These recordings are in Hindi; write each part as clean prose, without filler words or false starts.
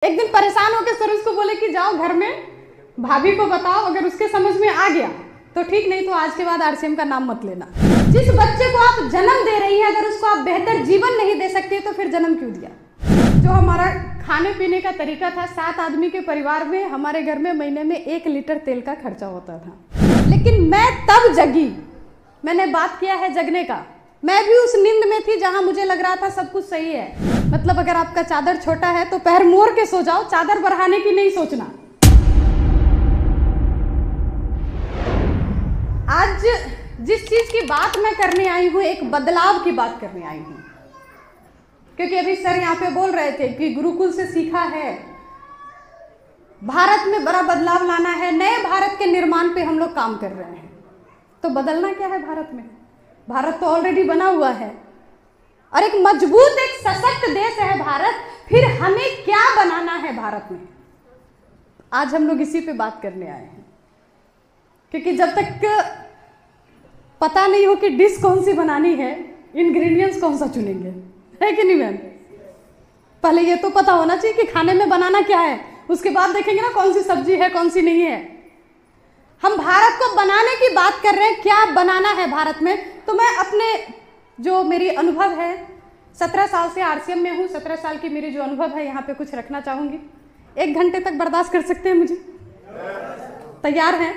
एक दिन परेशान होकर सर उसको बोले कि जाओ घर में भाभी को बताओ, अगर उसके समझ में आ गया तो ठीक, नहीं तो आज के बाद आरसीएम का नाम मत लेना। जिस बच्चे को आप जन्म दे रही हैं, अगर उसको आप बेहतर जीवन नहीं दे सकते तो फिर जन्म क्यों दिया। जो हमारा खाने पीने का तरीका था, 7 आदमी के परिवार में हमारे घर में महीने में 1 लीटर तेल का खर्चा होता था, लेकिन मैं तब जगी। मैंने बात किया है जगने का। मैं भी उस नींद में थी जहां मुझे लग रहा था सब कुछ सही है। मतलब अगर आपका चादर छोटा है तो पैर मोड़ के सो जाओ, चादर बढ़ाने की नहीं सोचना। आज जिस चीज की बात मैं करने आई हूं, एक बदलाव की बात करने आई हूं, क्योंकि अभी सर यहाँ पे बोल रहे थे कि गुरुकुल से सीखा है, भारत में बड़ा बदलाव लाना है, नए भारत के निर्माण पे हम लोग काम कर रहे हैं। तो बदलना क्या है भारत में? भारत तो ऑलरेडी बना हुआ है और एक मजबूत, एक सशक्त देश है भारत। फिर हमें क्या बनाना है भारत में? आज हम लोग इसी पे बात करने आए हैं, क्योंकि जब तक पता नहीं हो कि डिश कौन सी बनानी है, इंग्रेडिएंट्स कौन सा चुनेंगे, है कि नहीं मैम? पहले ये तो पता होना चाहिए कि खाने में बनाना क्या है, उसके बाद देखेंगे ना कौन सी सब्जी है कौन सी नहीं है। हम भारत को बनाने की बात कर रहे हैं, क्या बनाना है भारत में। तो मैं अपने जो मेरी अनुभव है, 17 साल से आरसीएम में हूँ, 17 साल की मेरी जो अनुभव है यहाँ पे कुछ रखना चाहूँगी। 1 घंटे तक बर्दाश्त कर सकते हैं मुझे? तैयार हैं?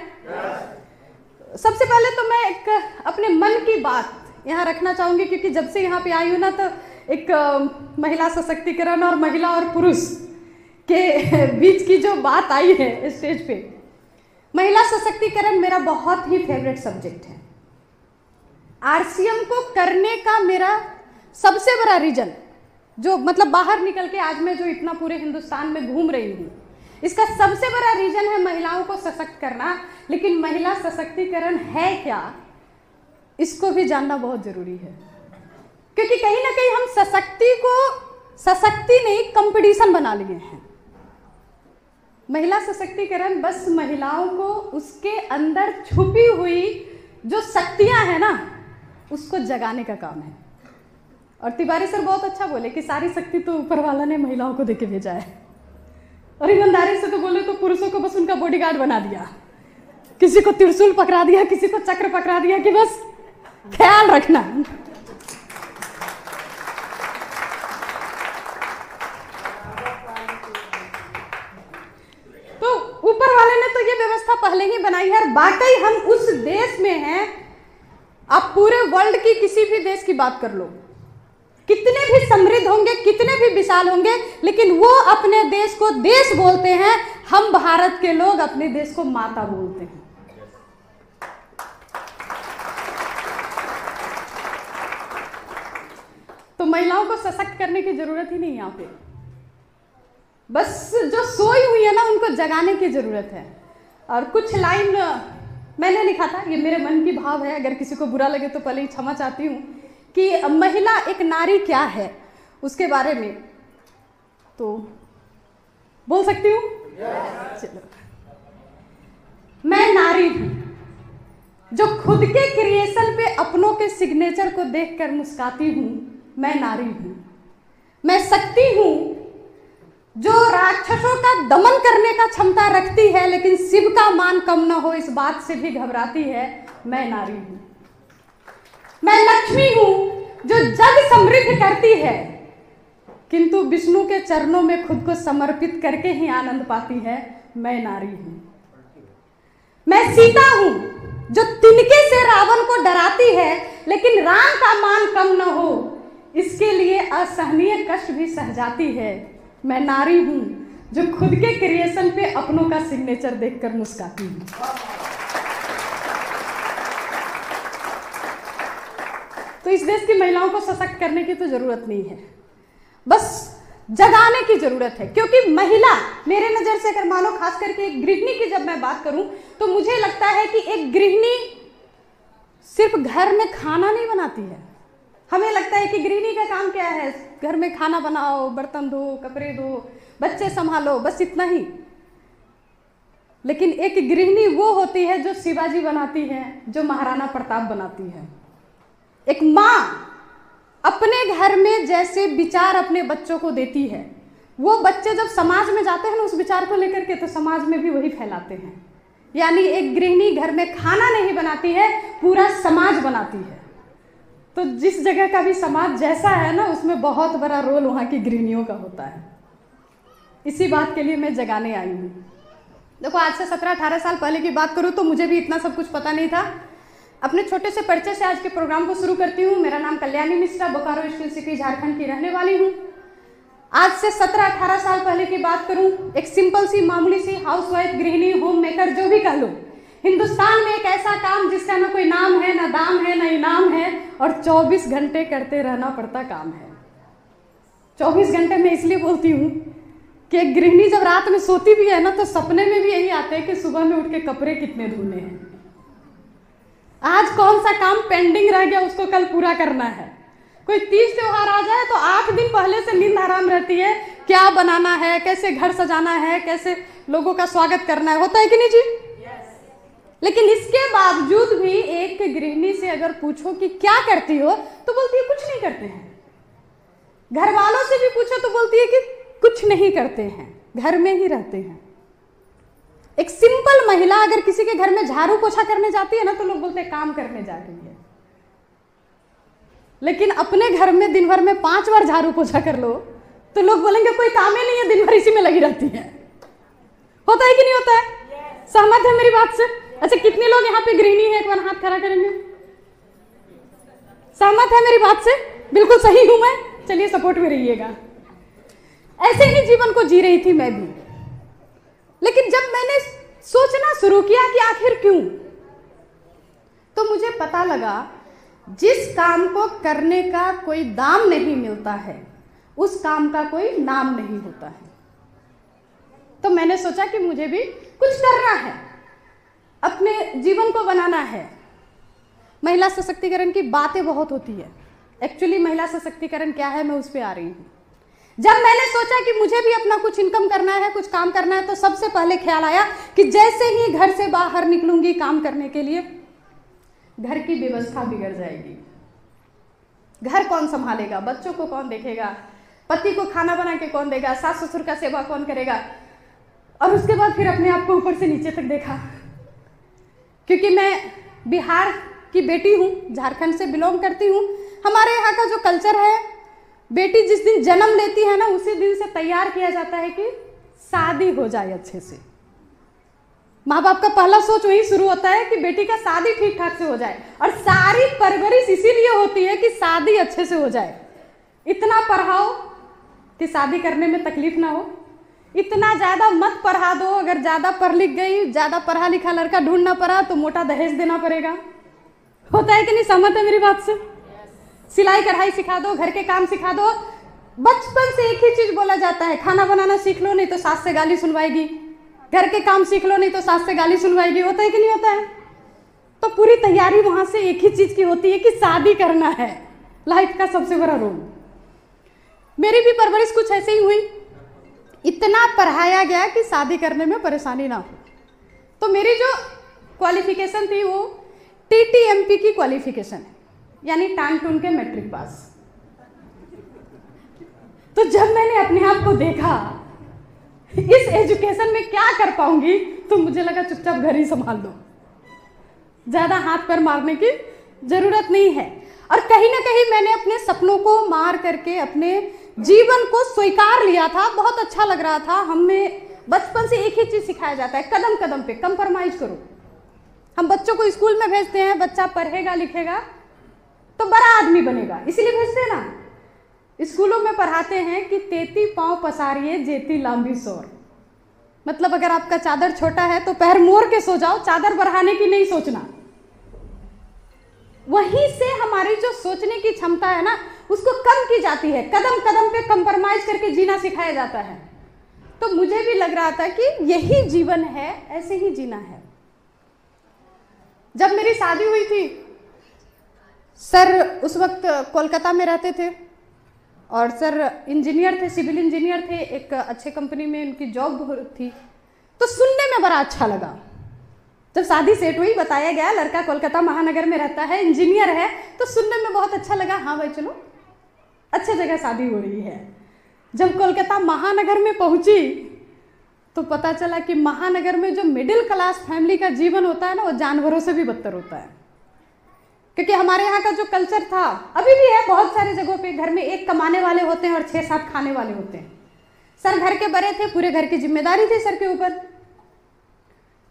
सबसे पहले तो मैं एक अपने मन की बात यहाँ रखना चाहूँगी, क्योंकि जब से यहाँ पे आई हूँ ना, तो एक महिला सशक्तिकरण और महिला और पुरुष के बीच की जो बात आई है स्टेज पे, महिला सशक्तिकरण मेरा बहुत ही फेवरेट सब्जेक्ट है। आरसीएम को करने का मेरा सबसे बड़ा रीजन, जो मतलब बाहर निकल के आज मैं जो इतना पूरे हिंदुस्तान में घूम रही हूँ, इसका सबसे बड़ा रीजन है महिलाओं को सशक्त करना। लेकिन महिला सशक्तिकरण है क्या, इसको भी जानना बहुत जरूरी है, क्योंकि कहीं ना कहीं हम सशक्ति को सशक्ति नहीं कंपटीशन बना लिए हैं। महिला सशक्तिकरण बस महिलाओं को उसके अंदर छुपी हुई जो शक्तियां हैं ना, उसको जगाने का काम है। और तिवारी सर बहुत अच्छा बोले कि सारी शक्ति तो ऊपर वाला ने महिलाओं को देके भेजा है, और ईमानदारी से तो बोले तो पुरुषों को बस उनका बॉडीगार्ड बना दिया, किसी को त्रिशूल पकड़ा दिया, किसी को चक्र पकड़ा दिया कि बस ख्याल रखना। तो ऊपर वाले ने तो ये व्यवस्था पहले ही बनाई है, और वाकई हम उस देश में हैं। आप पूरे वर्ल्ड की किसी भी देश की बात कर लो, कितने भी समृद्ध होंगे, कितने भी विशाल होंगे, लेकिन वो अपने देश को देश बोलते हैं। हम भारत के लोग अपने देश को माता बोलते हैं। तो महिलाओं को सशक्त करने की जरूरत ही नहीं, यहाँ पे बस जो सोई हुई है ना, उनको जगाने की जरूरत है। और कुछ लाइन मैंने लिखा था, ये मेरे मन की भाव है, अगर किसी को बुरा लगे तो पहले ही क्षमा चाहती हूँ, कि महिला एक नारी क्या है उसके बारे में तो बोल सकती हूँ? चलो, मैं नारी हूं जो खुद के क्रिएशन पे अपनों के सिग्नेचर को देखकर मुस्काती हूं। मैं नारी हूं। मैं शक्ति हूं जो राक्षसों का दमन करने का क्षमता रखती है, लेकिन शिव का मान कम न हो इस बात से भी घबराती है। मैं नारी हूं। मैं लक्ष्मी हूं जो जग समृद्ध करती है, किंतु विष्णु के चरणों में खुद को समर्पित करके ही आनंद पाती है। मैं नारी हूं। मैं सीता हूं जो तिनके से रावण को डराती है, लेकिन राम का मान कम न हो इसके लिए असहनीय कष्ट भी सह जाती है। मैं नारी हूं जो खुद के क्रिएशन पे अपनों का सिग्नेचर देखकर मुस्कुराती हूं। तो इस देश की महिलाओं को सशक्त करने की तो जरूरत नहीं है, बस जगाने की जरूरत है। क्योंकि महिला, मेरे नजर से अगर मानो खास करके एक गृहिणी की जब मैं बात करूं, तो मुझे लगता है कि एक गृहिणी सिर्फ घर में खाना नहीं बनाती है। हमें लगता है कि गृहिणी का काम क्या है, घर में खाना बनाओ, बर्तन धो, कपड़े धो, बच्चे संभालो, बस इतना ही। लेकिन एक गृहिणी वो होती है जो शिवाजी बनाती है, जो महाराणा प्रताप बनाती है। एक माँ अपने घर में जैसे विचार अपने बच्चों को देती है, वो बच्चे जब समाज में जाते हैं ना उस विचार को लेकर के, तो समाज में भी वही फैलाते हैं। यानी एक गृहिणी घर में खाना नहीं बनाती है, पूरा समाज बनाती है। तो जिस जगह का भी समाज जैसा है ना, उसमें बहुत बड़ा रोल वहाँ की गृहिणियों का होता है। इसी बात के लिए मैं जगाने आई हूँ। देखो, आज से 17-18 साल पहले की बात करूँ तो मुझे भी इतना सब कुछ पता नहीं था। अपने छोटे से परिचय से आज के प्रोग्राम को शुरू करती हूँ। मेरा नाम कल्याणी मिश्रा, बोकारो स्टील सिटी झारखंड की रहने वाली हूँ। आज से 17-18 साल पहले की बात करूं, एक सिंपल सी मामूली सी हाउसवाइफ, गृहिणी, होम मेकर, जो भी कह लो, हिंदुस्तान में एक ऐसा काम जिसका ना कोई नाम है, ना दाम है, ना इनाम है, और 24 घंटे करते रहना पड़ता काम है। 24 घंटे में इसलिए बोलती हूँ कि एक गृहिणी जब रात में सोती भी है ना, तो सपने में भी यही आते हैं कि सुबह में उठ के कपड़े कितने धोने हैं, आज कौन सा काम पेंडिंग रह गया उसको कल पूरा करना है। कोई तीज त्योहार आ जाए तो 8 दिन पहले से नींद आराम रहती है, क्या बनाना है, कैसे घर सजाना है, कैसे लोगों का स्वागत करना है, होता है कि नहीं जी? लेकिन इसके बावजूद भी एक गृहिणी से अगर पूछो कि क्या करती हो, तो बोलती है कुछ नहीं करते हैं। घर वालों से भी पूछो तो बोलती है कि कुछ नहीं करते हैं, घर में ही रहते हैं। एक सिंपल महिला अगर किसी के घर में झाड़ू पोछा करने जाती है ना, तो लोग बोलते हैं काम करने जा रही है। लेकिन अपने घर में दिन भर में 5 बार झाड़ू पोछा कर लो तो लोग बोलेंगे कोई काम ही नहीं है, दिन भर इसी में लगी रहती है। होता है कि नहीं होता है? सहमत है मेरी बात से? अच्छा, कितने लोग यहाँ पे गृहिणी है, एक बार हाथ खड़ा करेंगे। सहमत है मेरी बात से? बिल्कुल सही हूं मैं? चलिए सपोर्ट में रहिएगा। ऐसे ही जीवन को जी रही थी मैं भी। लेकिन जब मैंने सोचना शुरू किया कि आखिर क्यों, तो मुझे पता लगा जिस काम को करने का कोई दाम नहीं मिलता है, उस काम का कोई नाम नहीं होता है। तो मैंने सोचा कि मुझे भी कुछ करना है, अपने जीवन को बनाना है। महिला सशक्तिकरण की बातें बहुत होती है, एक्चुअली महिला सशक्तिकरण क्या है मैं उस पर आ रही हूँ। जब मैंने सोचा कि मुझे भी अपना कुछ इनकम करना है, कुछ काम करना है, तो सबसे पहले ख्याल आया कि जैसे ही घर से बाहर निकलूंगी काम करने के लिए, घर की व्यवस्था बिगड़ जाएगी। घर कौन संभालेगा, बच्चों को कौन देखेगा, पति को खाना बना के कौन देगा, सास ससुर का सेवा कौन करेगा। और उसके बाद फिर अपने आप को ऊपर से नीचे तक देखा, क्योंकि मैं बिहार की बेटी हूँ, झारखंड से बिलोंग करती हूँ। हमारे यहाँ का जो कल्चर है, बेटी जिस दिन जन्म लेती है ना, उसी दिन से तैयार किया जाता है कि शादी हो जाए अच्छे से। माँ बाप का पहला सोच वही शुरू होता है कि बेटी का शादी ठीक ठाक से हो जाए, और सारी परवरिश इसीलिए होती है कि शादी अच्छे से हो जाए। इतना पढ़ाओ कि शादी करने में तकलीफ ना हो, इतना ज्यादा मत पढ़ा दो, अगर ज्यादा पढ़ लिख गई, ज्यादा पढ़ा लिखा लड़का ढूंढना पड़ा तो मोटा दहेज देना पड़ेगा। होता है कि नहीं? सहमत है मेरी बात से? सिलाई कढ़ाई सिखा दो, घर के काम सिखा दो। बचपन से एक ही चीज बोला जाता है, खाना बनाना सीख लो, नहीं तो सास से गाली सुनवाएगी। घर के काम सीख लो, नहीं तो सास से गाली सुनवाएगी। होता है कि नहीं होता है? तो पूरी तैयारी वहां से एक ही चीज की होती है कि शादी करना है, लाइफ का सबसे बड़ा रोल। मेरी भी परवरिश कुछ ऐसे ही हुई, इतना पढ़ाया गया कि शादी करने में परेशानी ना हो। तो मेरी जो क्वालिफिकेशन थी वो TTMP की क्वालिफिकेशन है, यानी टान टून के मैट्रिक पास। तो जब मैंने अपने आप को देखा इस एजुकेशन में क्या कर पाऊंगी, तो मुझे लगा चुपचाप घर ही संभाल दो, ज्यादा हाथ पैर मारने की जरूरत नहीं है। और कहीं ना कहीं मैंने अपने सपनों को मार करके अपने जीवन को स्वीकार लिया था। बहुत अच्छा लग रहा था। हमें बचपन से एक ही चीज सिखाया जाता है, कदम कदम पे कंप्रोमाइज करो। हम बच्चों को स्कूल में भेजते हैं, बच्चा पढ़ेगा लिखेगा तो बड़ा आदमी बनेगा, इसीलिए भेजते हैं ना। स्कूलों में पढ़ाते हैं कि 33 पांव पसारिए जेती लांबी सोर। मतलब अगर आपका चादर छोटा है तो पैर मोड़ के सो जाओ, चादर बढ़ाने की नहीं सोचना। वहीं से हमारी जो सोचने की क्षमता है ना, उसको कम की जाती है। कदम कदम पे कंप्रोमाइज करके जीना सिखाया जाता है। तो मुझे भी लग रहा था कि यही जीवन है, ऐसे ही जीना है। जब मेरी शादी हुई थी, सर उस वक्त कोलकाता में रहते थे और सर इंजीनियर थे, सिविल इंजीनियर थे, एक अच्छे कंपनी में उनकी जॉब थी। तो सुनने में बड़ा अच्छा लगा। जब शादी सेट हुई, बताया गया लड़का कोलकाता महानगर में रहता है, इंजीनियर है, तो सुनने में बहुत अच्छा लगा। हाँ भाई चलो, अच्छी जगह शादी हो रही है। जब कोलकाता महानगर में पहुंची तो पता चला कि महानगर में जो मिडिल क्लास फैमिली का जीवन होता है ना, वो जानवरों से भी बदतर होता है। क्योंकि हमारे यहाँ का जो कल्चर था, अभी भी है बहुत सारी जगहों पे, घर में एक कमाने वाले होते हैं और 6-7 खाने वाले होते हैं। सर घर के बड़े थे, पूरे घर की जिम्मेदारी थी सर के ऊपर।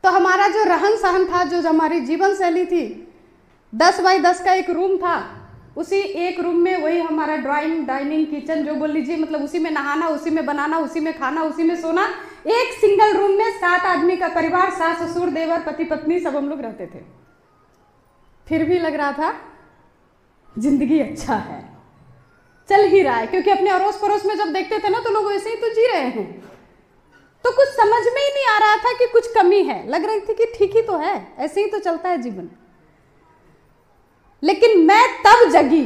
तो हमारा जो रहन सहन था, जो हमारी जीवन शैली थी, 10 बाई 10 का एक रूम था, उसी एक रूम में वही हमारा ड्राइंग, डाइनिंग, किचन जो बोल लीजिए, मतलब उसी में नहाना, उसी में बनाना, उसी में खाना, उसी में सोना। एक सिंगल रूम में 7 आदमी का परिवार, सास ससुर देवर पति पत्नी सब हम लोग रहते थे। फिर भी लग रहा था जिंदगी अच्छा है, चल ही रहा है। क्योंकि अपने अड़ोस पड़ोस में जब देखते थे ना, तो लोग वैसे ही तो जी रहे हैं, तो कुछ समझ में ही नहीं आ रहा था कि कुछ कमी है। लग रही थी कि ठीक ही तो है, ऐसे ही तो चलता है जीवन। लेकिन मैं तब जगी,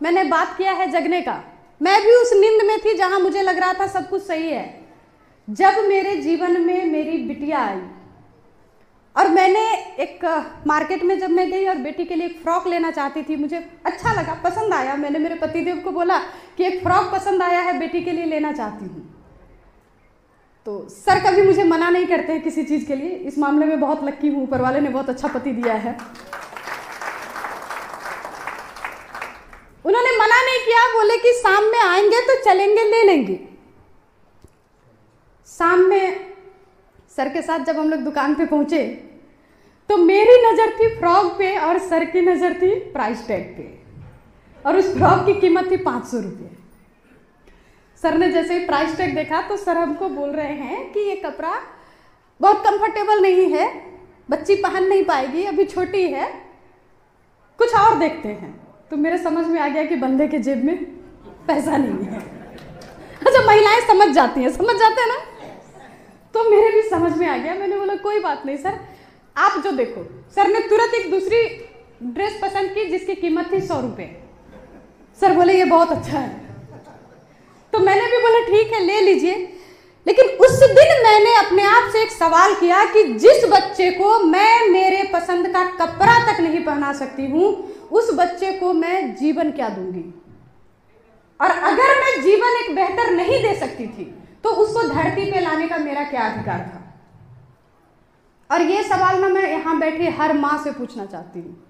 मैंने बात किया है जगने का। मैं भी उस नींद में थी जहां मुझे लग रहा था सब कुछ सही है, जब मेरे जीवन में मेरी बिटिया आई। और मैंने एक मार्केट में जब मैं गई और बेटी के लिए एक फ्रॉक लेना चाहती थी, मुझे अच्छा लगा, पसंद आया। मैंने मेरे पतिदेव को बोला कि एक फ्रॉक पसंद आया है, बेटी के लिए लेना चाहती हूँ। तो सर कभी मुझे मना नहीं करते हैं किसी चीज़ के लिए, इस मामले में बहुत लक्की हूँ, ऊपर वाले ने बहुत अच्छा पति दिया है। उन्होंने मना नहीं किया, बोले कि शाम में आएंगे तो चलेंगे, ले लेंगे। शाम में सर के साथ जब हम लोग दुकान पे पहुंचे तो मेरी नज़र थी फ्रॉक पे और सर की नज़र थी प्राइस टैग पे, और उस फ्रॉक की कीमत थी 500 रुपये। सर ने जैसे ही प्राइस टैग देखा तो सर हमको बोल रहे हैं कि ये कपड़ा बहुत कंफर्टेबल नहीं है, बच्ची पहन नहीं पाएगी, अभी छोटी है, कुछ और देखते हैं। तो मेरे समझ में आ गया कि बंदे के जेब में पैसा नहीं है। अच्छा, महिलाएं समझ जाती हैं, समझ जाते हैं ना, तो मेरे भी समझ में आ गया। मैंने बोला कोई बात नहीं सर, आप जो देखो। सर ने तुरंत एक दूसरी ड्रेस पसंद की जिसकी कीमत थी 100 रुपये। सर बोले ये बहुत अच्छा है, तो मैंने भी बोला ठीक है ले लीजिए। लेकिन उस दिन मैंने अपने आप से एक सवाल किया कि जिस बच्चे को मैं मेरे पसंद का कपड़ा तक नहीं पहना सकती हूँ, उस बच्चे को मैं जीवन क्या दूंगी? और अगर मैं जीवन एक बेहतर नहीं दे सकती थी तो उसको धरती पे लाने का मेरा क्या अधिकार था? और ये सवाल ना मैं यहाँ बैठी हर माँ से पूछना चाहती हूँ।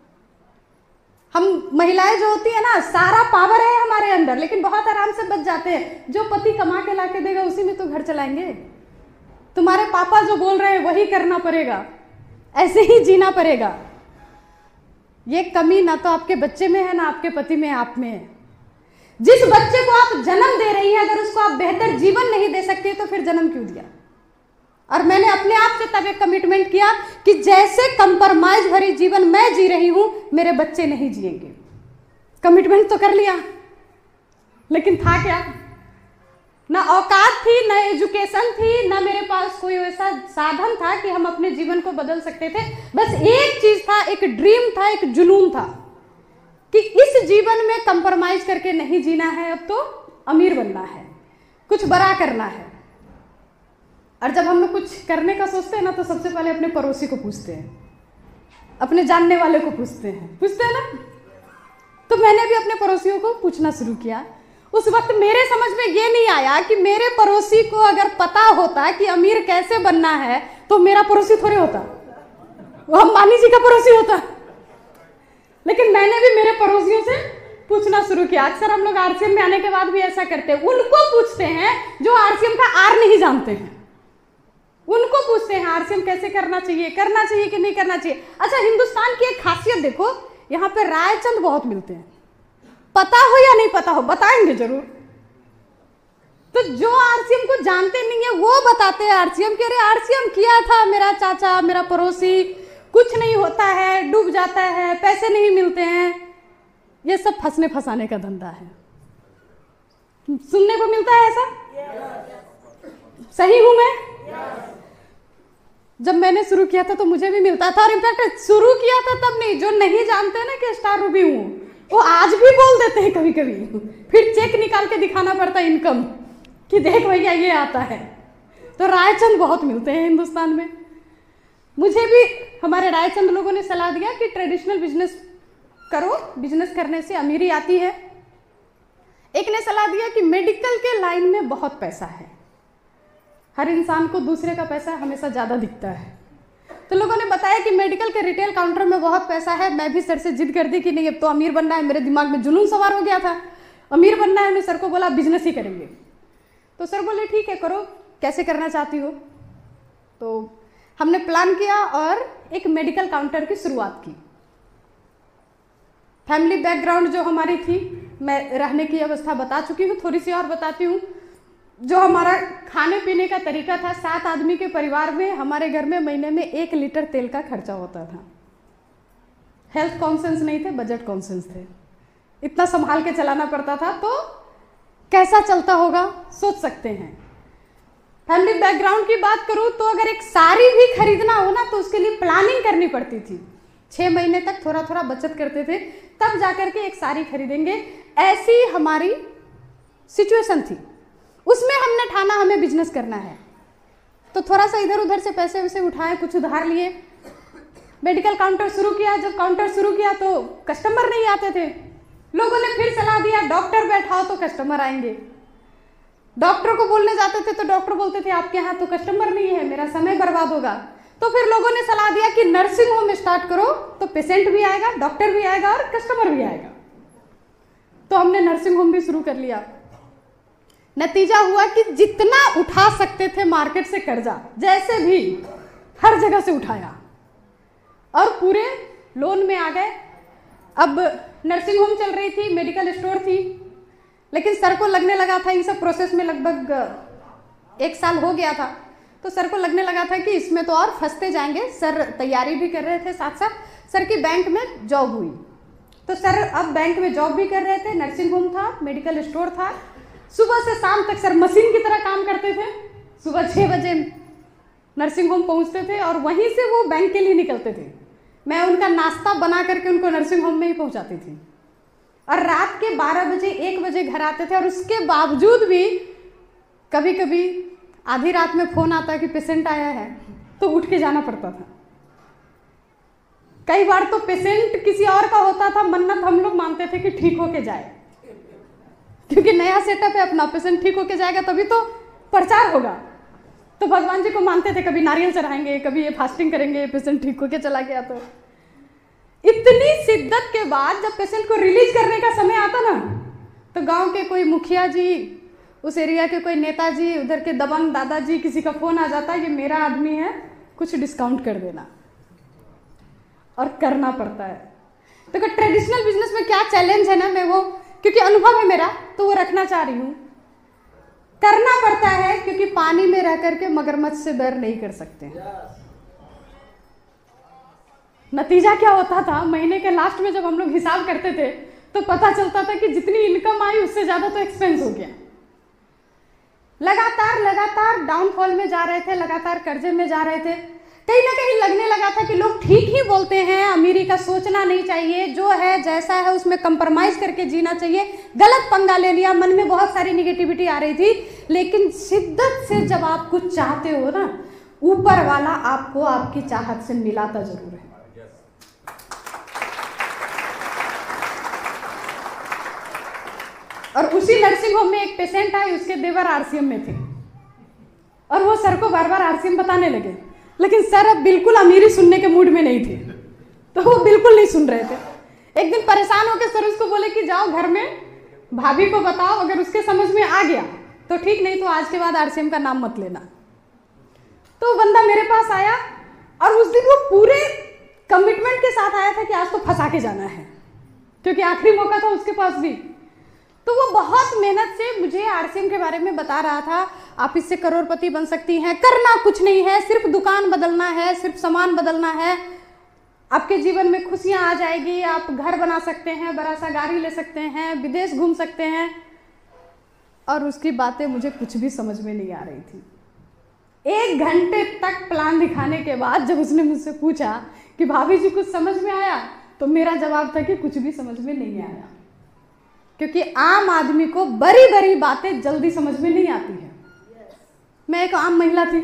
हम महिलाएं जो होती है ना, सारा पावर है हमारे अंदर, लेकिन बहुत आराम से बच जाते हैं। जो पति कमा के ला के देगा उसी में तो घर चलाएंगे। तुम्हारे पापा जो बोल रहे हैं वही करना पड़ेगा, ऐसे ही जीना पड़ेगा। ये कमी ना तो आपके बच्चे में है, ना आपके पति में, आप में है। जिस बच्चे को आप जन्म दे रही हैं, अगर उसको आप बेहतर जीवन नहीं दे सकती तो फिर जन्म क्यों दिया? और मैंने अपने आप से तब एक कमिटमेंट किया कि जैसे कंप्रोमाइज भरी जीवन मैं जी रही हूं, मेरे बच्चे नहीं जिएंगे। कमिटमेंट तो कर लिया, लेकिन था क्या? ना औकात थी, ना एजुकेशन थी, ना मेरे पास कोई ऐसा साधन था कि हम अपने जीवन को बदल सकते थे। बस एक चीज था, एक ड्रीम था, एक जुनून था कि इस जीवन में कंप्रोमाइज करके नहीं जीना है, अब तो अमीर बनना है, कुछ बड़ा करना है। और जब हम लोग कुछ करने का सोचते हैं ना, तो सबसे पहले अपने पड़ोसी को पूछते हैं, अपने जानने वाले को पूछते हैं ना। तो मैंने भी अपने पड़ोसियों को पूछना शुरू किया। उस वक्त मेरे समझ में ये नहीं आया कि मेरे पड़ोसी को अगर पता होता कि अमीर कैसे बनना है तो मेरा पड़ोसी थोड़े होता, वो अंबानी जी का पड़ोसी होता। लेकिन मैंने भी मेरे पड़ोसियों से पूछना शुरू किया। अक्सर हम लोग आरसीएम में आने के बाद भी ऐसा करते हैं, उनको पूछते हैं जो आरसीएम का आर नहीं जानते हैं, उनको पूछते हैं आरसीएम कैसे करना चाहिए कि नहीं करना चाहिए। अच्छा, हिंदुस्तान की एक खासियत देखो, यहाँ पे रायचंद बहुत मिलते हैं, पता हो या नहीं पता हो बताएंगे जरूर। तो जो आरसीएम को जानते नहीं है वो बताते हैं आरसीएम के, अरे आरसीएम किया था मेरा चाचा, मेरा पड़ोसी, कुछ नहीं होता है, डूब जाता है, पैसे नहीं मिलते हैं। ये सब फंसने फंसाने का धंधा है। सुनने को मिलता है ऐसा? सही हूं मैं? जब मैंने शुरू किया था तो मुझे भी मिलता था, और इनफैक्ट शुरू किया था तब नहीं, जो नहीं जानते ना कि स्टार रूबी हूं, वो आज भी बोल देते हैं कभी कभी। फिर चेक निकाल के दिखाना पड़ता है इनकम कि देख भैया ये आता है। तो रायचंद बहुत मिलते हैं हिंदुस्तान में। मुझे भी हमारे रायचंद लोगों ने सलाह दिया कि ट्रेडिशनल बिजनेस करो, बिजनेस करने से अमीरी आती है। एक ने सलाह दिया कि मेडिकल के लाइन में बहुत पैसा है, हर इंसान को दूसरे का पैसा हमेशा ज़्यादा दिखता है। तो लोगों ने बताया कि मेडिकल के रिटेल काउंटर में बहुत पैसा है। मैं भी सर से जिद कर दी कि नहीं अब तो अमीर बनना है, मेरे दिमाग में जुनून सवार हो गया था, अमीर बनना है। मैं सर को बोला बिजनेस ही करेंगे। तो सर बोले ठीक है करो, कैसे करना चाहती हो। तो हमने प्लान किया और एक मेडिकल काउंटर की शुरुआत की। फैमिली बैकग्राउंड जो हमारी थी, मैं रहने की अवस्था बता चुकी हूँ, थोड़ी सी और बताती हूँ। जो हमारा खाने पीने का तरीका था, 7 आदमी के परिवार में हमारे घर में महीने में 1 लीटर तेल का खर्चा होता था। हेल्थ कॉन्शियस नहीं थे, बजट कॉन्शियस थे, इतना संभाल के चलाना पड़ता था। तो कैसा चलता होगा सोच सकते हैं। फैमिली बैकग्राउंड की बात करूं तो अगर एक साड़ी भी खरीदना हो ना तो उसके लिए प्लानिंग करनी पड़ती थी। 6 महीने तक थोड़ा थोड़ा बचत करते थे, तब जाकर के एक साड़ी खरीदेंगे। ऐसी हमारी सिचुएशन थी। उसमें हमने ठाना हमें बिजनेस करना है, तो थोड़ा सा इधर उधर से पैसे वैसे उठाए, कुछ उधार लिए, मेडिकल काउंटर शुरू किया। जब काउंटर शुरू किया तो कस्टमर नहीं आते थे। लोगों ने फिर सलाह दिया डॉक्टर बैठाओ तो कस्टमर आएंगे। डॉक्टर को बोलने जाते थे तो डॉक्टर बोलते थे आपके यहाँ तो कस्टमर नहीं है, मेरा समय बर्बाद होगा। तो फिर लोगों ने सलाह दिया कि नर्सिंग होम स्टार्ट करो, तो पेशेंट भी आएगा, डॉक्टर भी आएगा और कस्टमर भी आएगा। तो हमने नर्सिंग होम भी शुरू कर लिया। नतीजा हुआ कि जितना उठा सकते थे मार्केट से कर्जा, जैसे भी हर जगह से उठाया और पूरे लोन में आ गए। अब नर्सिंग होम चल रही थी, मेडिकल स्टोर थी, लेकिन सर को लगने लगा था इन सब प्रोसेस में लगभग 1 साल हो गया था। तो सर को लगने लगा था कि इसमें तो और फंसते जाएंगे। सर तैयारी भी कर रहे थे, साथ साथ सर की बैंक में जॉब हुई। तो सर अब बैंक में जॉब भी कर रहे थे, नर्सिंग होम था, मेडिकल स्टोर था। सुबह से शाम तक सर मशीन की तरह काम करते थे। सुबह 6 बजे नर्सिंग होम पहुंचते थे और वहीं से वो बैंक के लिए निकलते थे। मैं उनका नाश्ता बना करके उनको नर्सिंग होम में ही पहुंचाती थी और रात के 12 बजे 1 बजे घर आते थे। और उसके बावजूद भी कभी कभी आधी रात में फोन आता कि पेशेंट आया है तो उठ के जाना पड़ता था। कई बार तो पेशेंट किसी और का होता था, मन्नत हम लोग मानते थे कि ठीक होके जाए, क्योंकि नया सेटअप है अपना, पेशेंट ठीक होके जाएगा तभी तो प्रचार होगा। तो भगवान जी को मानते थे, कभी नारियल चढ़ाएंगे, कभी ये फास्टिंग करेंगे, पेशेंट ठीक होके चला गया। तो इतनी शिद्दत के बाद जब पेशेंट को रिलीज करने का समय आता ना, तो गांव के कोई मुखिया जी, उस एरिया के कोई नेताजी, उधर के दबंग दादाजी, किसी का फोन आ जाता ये मेरा आदमी है, कुछ डिस्काउंट कर देना, और करना पड़ता है। तो ट्रेडिशनल बिजनेस में क्या चैलेंज है ना, मैं वो क्योंकि अनुभव है मेरा तो वो रखना चाह रही हूँ। करना पड़ता है क्योंकि पानी में रह करके मगरमच्छ से बैर नहीं कर सकते। नतीजा क्या होता था, महीने के लास्ट में जब हम लोग हिसाब करते थे तो पता चलता था कि जितनी इनकम आई उससे ज्यादा तो एक्सपेंस हो गया। लगातार डाउनफॉल में जा रहे थे, लगातार कर्जे में जा रहे थे। कहीं ना कहीं लगने लगा था कि लोग ठीक ही बोलते हैं, अमीरी का सोचना नहीं चाहिए, जो है जैसा है उसमें कंप्रोमाइज करके जीना चाहिए। गलत पंगा ले लिया, मन में बहुत सारी निगेटिविटी आ रही थी। लेकिन शिद्दत से जब आप कुछ चाहते हो ना, ऊपर वाला आपको आपकी चाहत से मिलाता जरूर है। और उसी नर्सिंग होम में एक पेशेंट आए, उसके देवर आरसीएम में थे और वो सर को बार बार आरसीएम बताने लगे, लेकिन सर अब बिल्कुल अमीरी सुनने के मूड में नहीं थे, तो वो बिल्कुल नहीं सुन रहे थे। एक दिन परेशान होकर सर उसको बोले कि जाओ घर में भाभी को बताओ, अगर उसके समझ में आ गया तो ठीक, नहीं तो आज के बाद आरसीएम का नाम मत लेना। तो वो बंदा मेरे पास आया और उस दिन वो पूरे कमिटमेंट के साथ आया था कि आज तो फंसा के जाना है, क्योंकि आखिरी मौका था उसके पास भी। तो वो बहुत मेहनत से मुझे आरसीएम के बारे में बता रहा था, आप इससे करोड़पति बन सकती हैं, करना कुछ नहीं है, सिर्फ दुकान बदलना है, सिर्फ सामान बदलना है, आपके जीवन में खुशियां आ जाएगी, आप घर बना सकते हैं, बड़ा सा गाड़ी ले सकते हैं, विदेश घूम सकते हैं। और उसकी बातें मुझे कुछ भी समझ में नहीं आ रही थी। 1 घंटे तक प्लान दिखाने के बाद जब उसने मुझसे पूछा कि भाभी जी कुछ समझ में आया, तो मेरा जवाब था कि कुछ भी समझ में नहीं आया, क्योंकि आम आदमी को बड़ी बड़ी बातें जल्दी समझ में नहीं आती है। मैं एक आम महिला थी,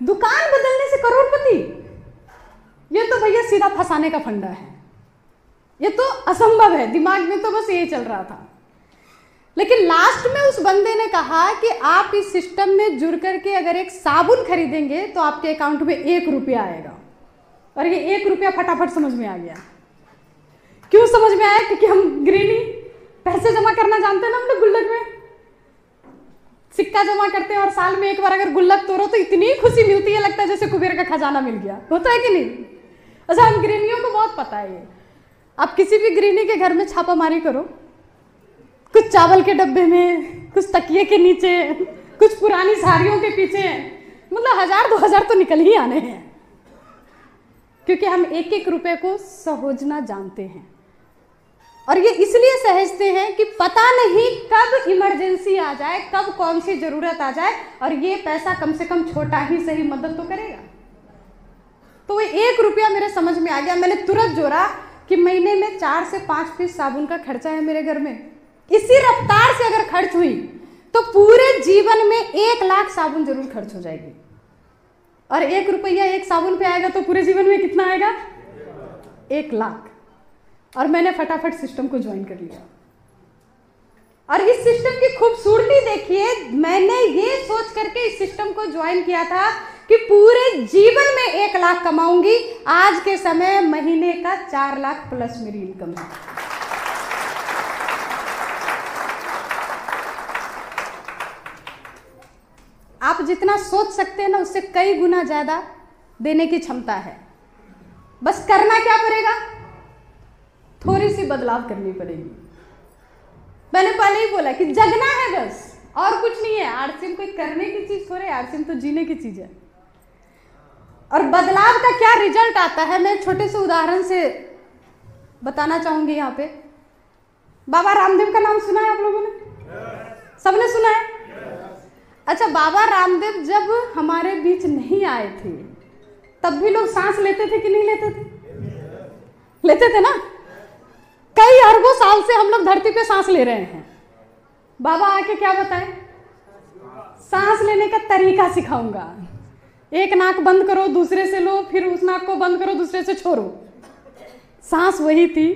दुकान बदलने से करोड़पति, ये तो भैया सीधा फंसाने का फंडा है, ये तो असंभव है। दिमाग में तो बस यही चल रहा था। लेकिन लास्ट में उस बंदे ने कहा कि आप इस सिस्टम में जुड़ करके अगर एक साबुन खरीदेंगे तो आपके अकाउंट में 1 रुपया आएगा। और ये 1 रुपया फटाफट समझ में आ गया। क्यों समझ में आया? क्योंकि हम गृहिणी पैसे जमा करना जानते हैं ना। हम लोग गुल्लक में सिक्का जमा करते हैं और साल में एक बार अगर गुल्लक तोड़ो तो इतनी खुशी मिलती है, लगता है जैसे कुबेर का खजाना मिल गया। होता है कि नहीं? अच्छा, हम गृहिणियों को बहुत पता है ये। आप किसी भी गृहिणी के घर में छापामारी करो, कुछ चावल के डब्बे में, कुछ तकिए के नीचे, कुछ पुरानी साड़ियों के पीछे, मतलब 1000-2000 तो निकल ही आने हैं। क्योंकि हम 1-1 रुपए को सहोजना जानते हैं। और ये इसलिए सहेजते हैं कि पता नहीं कब इमरजेंसी आ जाए, कब कौन सी जरूरत आ जाए, और ये पैसा कम से कम छोटा ही सही मदद तो करेगा। तो वो 1 रुपया मेरे समझ में आ गया। मैंने तुरंत जोड़ा कि महीने में 4 से 5 पीस साबुन का खर्चा है मेरे घर में। इसी रफ्तार से अगर खर्च हुई तो पूरे जीवन में 1 लाख साबुन जरूर खर्च हो जाएगी। और 1 रुपया एक साबुन पे आएगा तो पूरे जीवन में कितना आएगा? 1 लाख। और मैंने फटाफट सिस्टम को ज्वाइन कर लिया। और इस सिस्टम की खूबसूरती देखिए, मैंने ये सोच करके इस सिस्टम को ज्वाइन किया था कि पूरे जीवन में 1 लाख कमाऊंगी। आज के समय महीने का 4 लाख प्लस मेरी इनकम है। आप जितना सोच सकते हैं ना, उससे कई गुना ज्यादा देने की क्षमता है। बस करना क्या पड़ेगा? थोड़ी सी बदलाव करनी पड़ेगी। मैंने पहले ही बोला कि जगना है बस, और कुछ नहीं है। आरसीएम कोई करने की चीज थोड़े, आरसीएम तो जीने की चीज है। और बदलाव का क्या रिजल्ट आता है, मैं छोटे से उदाहरण से बताना चाहूंगी। यहाँ पे बाबा रामदेव का नाम सुना है आप लोगों ने? सबने सुना है? अच्छा, बाबा रामदेव जब हमारे बीच नहीं आए थे तब भी लोग सांस लेते थे कि नहीं लेते थे? लेते थे ना। कई अरबों साल से हम लोग धरती पे सांस ले रहे हैं। बाबा आके क्या बताए? सांस लेने का तरीका सिखाऊंगा। एक नाक बंद करो, दूसरे से लो, फिर उस नाक को बंद करो, दूसरे से छोड़ो। सांस वही थी,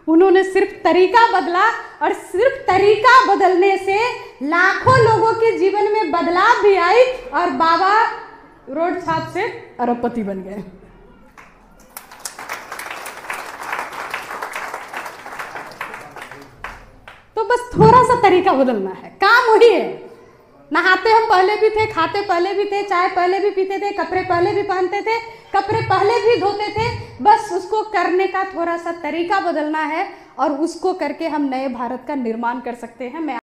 उन्होंने सिर्फ तरीका बदला। और सिर्फ तरीका बदलने से लाखों लोगों के जीवन में बदलाव भी आई और बाबा रोड छाप से अरबपति बन गए। तो बस थोड़ा सा तरीका बदलना है, काम वही है। नहाते हम पहले भी थे, खाते पहले भी थे, चाय पहले भी पीते थे, कपड़े पहले भी पहनते थे, कपड़े पहले भी धोते थे। बस उसको करने का थोड़ा सा तरीका बदलना है और उसको करके हम नए भारत का निर्माण कर सकते हैं। मैं